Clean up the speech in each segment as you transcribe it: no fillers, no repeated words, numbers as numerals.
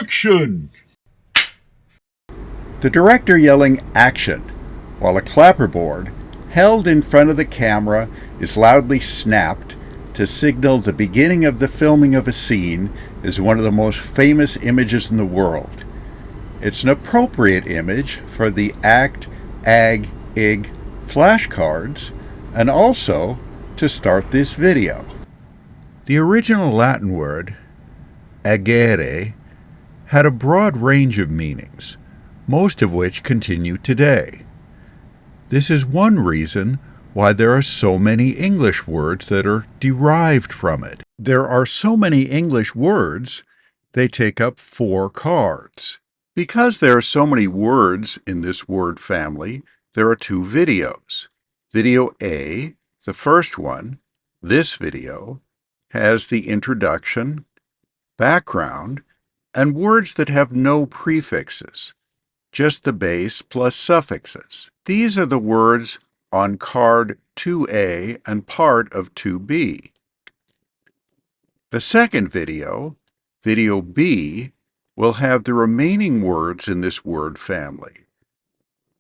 Action! The director yelling action, while a clapperboard, held in front of the camera, is loudly snapped to signal the beginning of the filming of a scene, is one of the most famous images in the world. It's an appropriate image for the act, ag, ig flashcards, and also to start this video. The original Latin word, agere, had a broad range of meanings, most of which continue today. This is one reason why there are so many English words that are derived from it. There are so many English words, they take up 4 cards. Because there are so many words in this word family, there are 2 videos. Video A, the first one, this video, has the introduction, background, and words that have no prefixes, just the base plus suffixes. These are the words on card 2A and part of 2B. The second video, video B, will have the remaining words in this word family,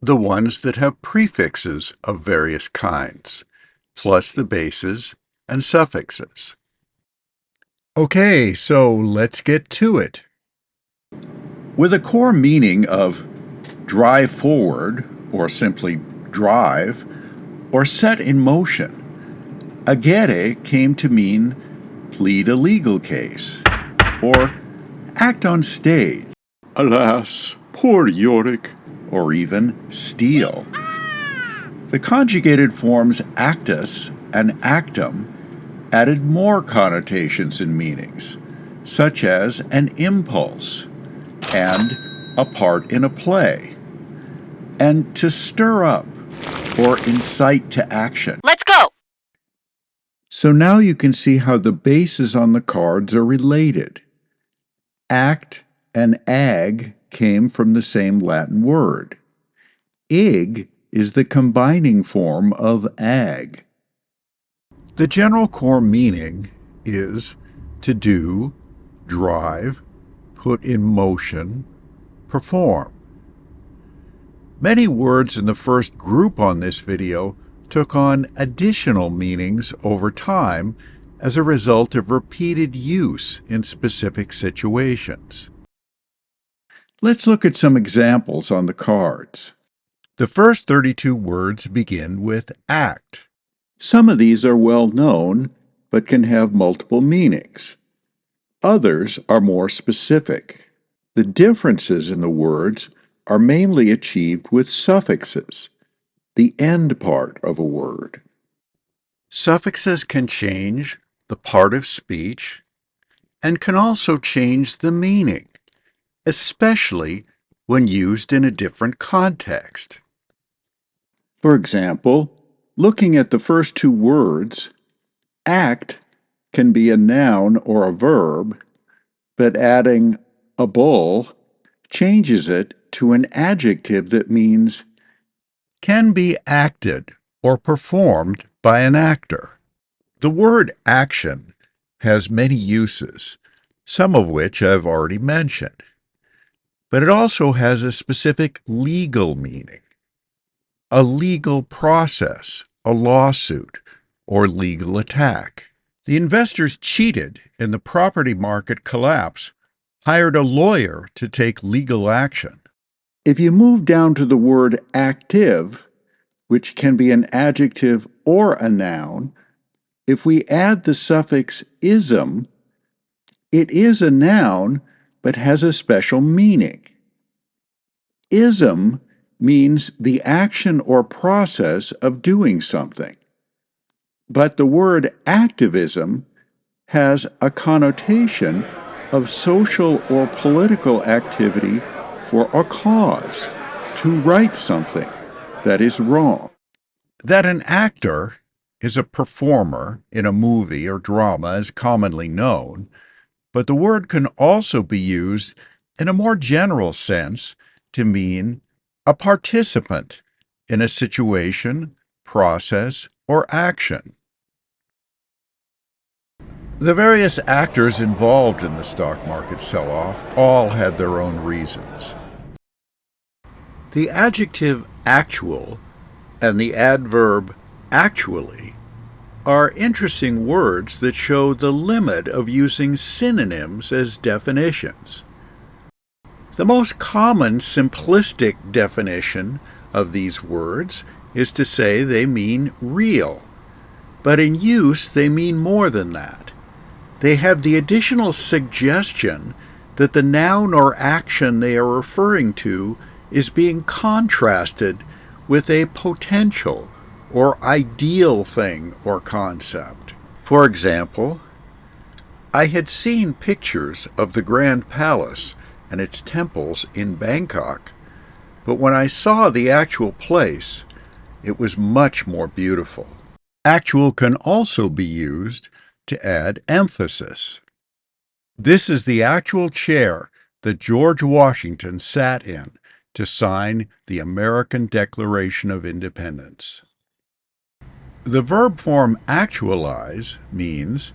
the ones that have prefixes of various kinds, plus the bases and suffixes. Okay, so let's get to it. With a core meaning of drive forward, or simply drive, or set in motion, agere came to mean plead a legal case, or act on stage, Alas, poor Yorick. or even steal. The conjugated forms actus and actum added more connotations and meanings, such as an impulse and a part in a play, and to stir up or incite to action. Let's go! So now you can see how the bases on the cards are related. Act and ag came from the same Latin word. Ig is the combining form of ag. The general core meaning is to do, drive, put in motion, perform. Many words in the first group on this video took on additional meanings over time as a result of repeated use in specific situations. Let's look at some examples on the cards. The first 32 words begin with act. Some of these are well known, but can have multiple meanings. Others are more specific. The differences in the words are mainly achieved with suffixes, the end part of a word. Suffixes can change the part of speech and can also change the meaning, especially when used in a different context. For example, looking at the first 2 words, act can be a noun or a verb, but adding a bull changes it to an adjective that means can be acted or performed by an actor. The word action has many uses, some of which I've already mentioned, but it also has a specific legal meaning. A legal process, a lawsuit, or legal attack. The investors cheated in the property market collapse, hired a lawyer to take legal action. If you move down to the word active, which can be an adjective or a noun, if we add the suffix ism, it is a noun but has a special meaning. Ism means the action or process of doing something. But the word activism has a connotation of social or political activity for a cause, to right something that is wrong. That an actor is a performer in a movie or drama is commonly known, but the word can also be used in a more general sense to mean a participant in a situation, process, or action. The various actors involved in the stock market sell-off all had their own reasons. The adjective actual and the adverb actually are interesting words that show the limit of using synonyms as definitions. The most common simplistic definition of these words is to say they mean real, but in use they mean more than that. They have the additional suggestion that the noun or action they are referring to is being contrasted with a potential or ideal thing or concept. For example, I had seen pictures of the Grand Palace and its temples in Bangkok, but when I saw the actual place, it was much more beautiful. Actual can also be used to add emphasis. This is the actual chair that George Washington sat in to sign the American Declaration of Independence. The verb form actualize means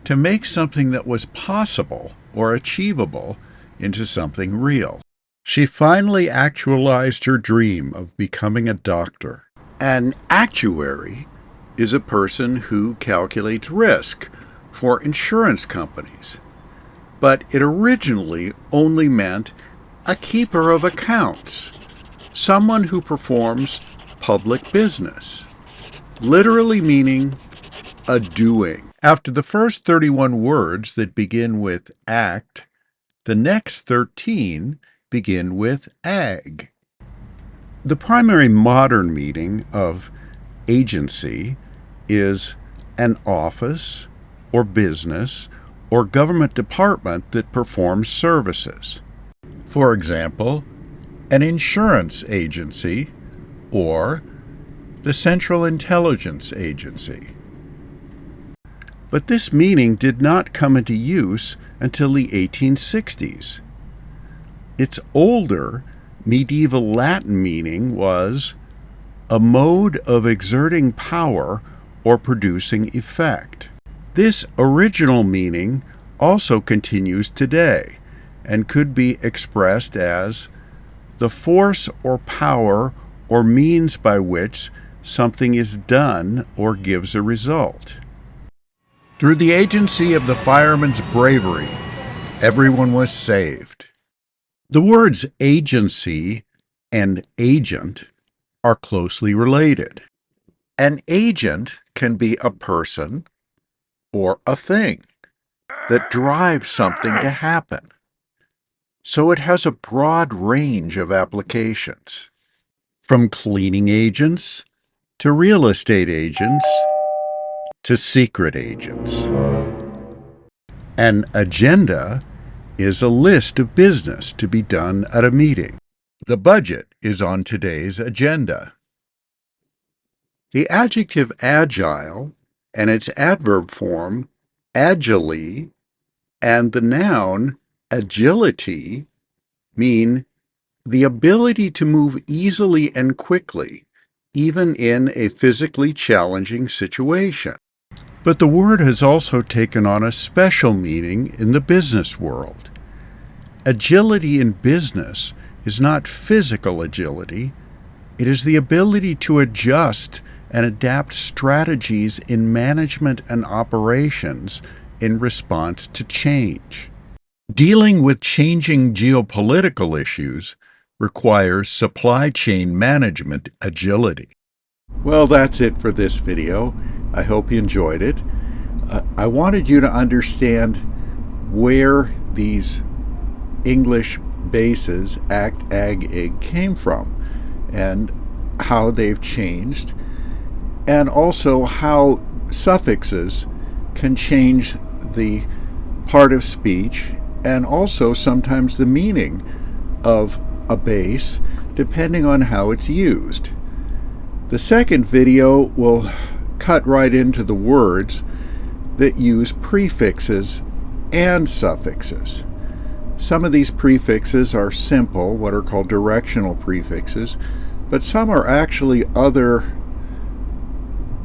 to make something that was possible or achievable into something real. She finally actualized her dream of becoming a doctor. An actuary is a person who calculates risk for insurance companies, but it originally only meant a keeper of accounts, someone who performs public business, literally meaning a doing. After the first 31 words that begin with act, the next 13 begin with ag. The primary modern meaning of agency is an office or business or government department that performs services. For example, an insurance agency or the Central Intelligence Agency. But this meaning did not come into use until the 1860s. Its older medieval Latin meaning was a mode of exerting power or producing effect. This original meaning also continues today and could be expressed as the force or power or means by which something is done or gives a result. Through the agency of the fireman's bravery, everyone was saved. The words agency and agent are closely related. An agent can be a person or a thing that drives something to happen. So it has a broad range of applications, from cleaning agents to real estate agents to secret agents. An agenda is a list of business to be done at a meeting. The budget is on today's agenda. The adjective agile and its adverb form agilely and the noun agility mean the ability to move easily and quickly, even in a physically challenging situation. But the word has also taken on a special meaning in the business world. Agility in business is not physical agility, it is the ability to adjust and adapt strategies in management and operations in response to change. Dealing with changing geopolitical issues requires supply chain management agility. Well, that's it for this video. I hope you enjoyed it. I wanted you to understand where these English bases, act, ag, ig, came from and how they've changed, and also how suffixes can change the part of speech and also sometimes the meaning of a base depending on how it's used. The second video will cut right into the words that use prefixes and suffixes. Some of these prefixes are simple, what are called directional prefixes, but some are actually other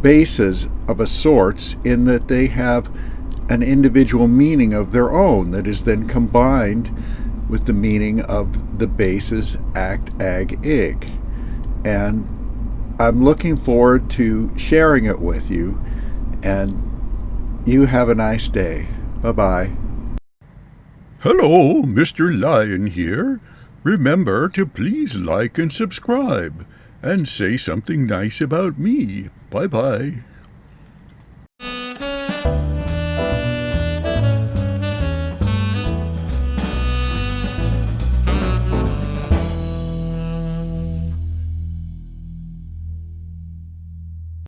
bases of a sorts in that they have an individual meaning of their own that is then combined with the meaning of the bases act, ag, ig. And I'm looking forward to sharing it with you, and you have a nice day. Bye-bye. Hello, Mr. Lion here. Remember to please like and subscribe, and say something nice about me. Bye-bye.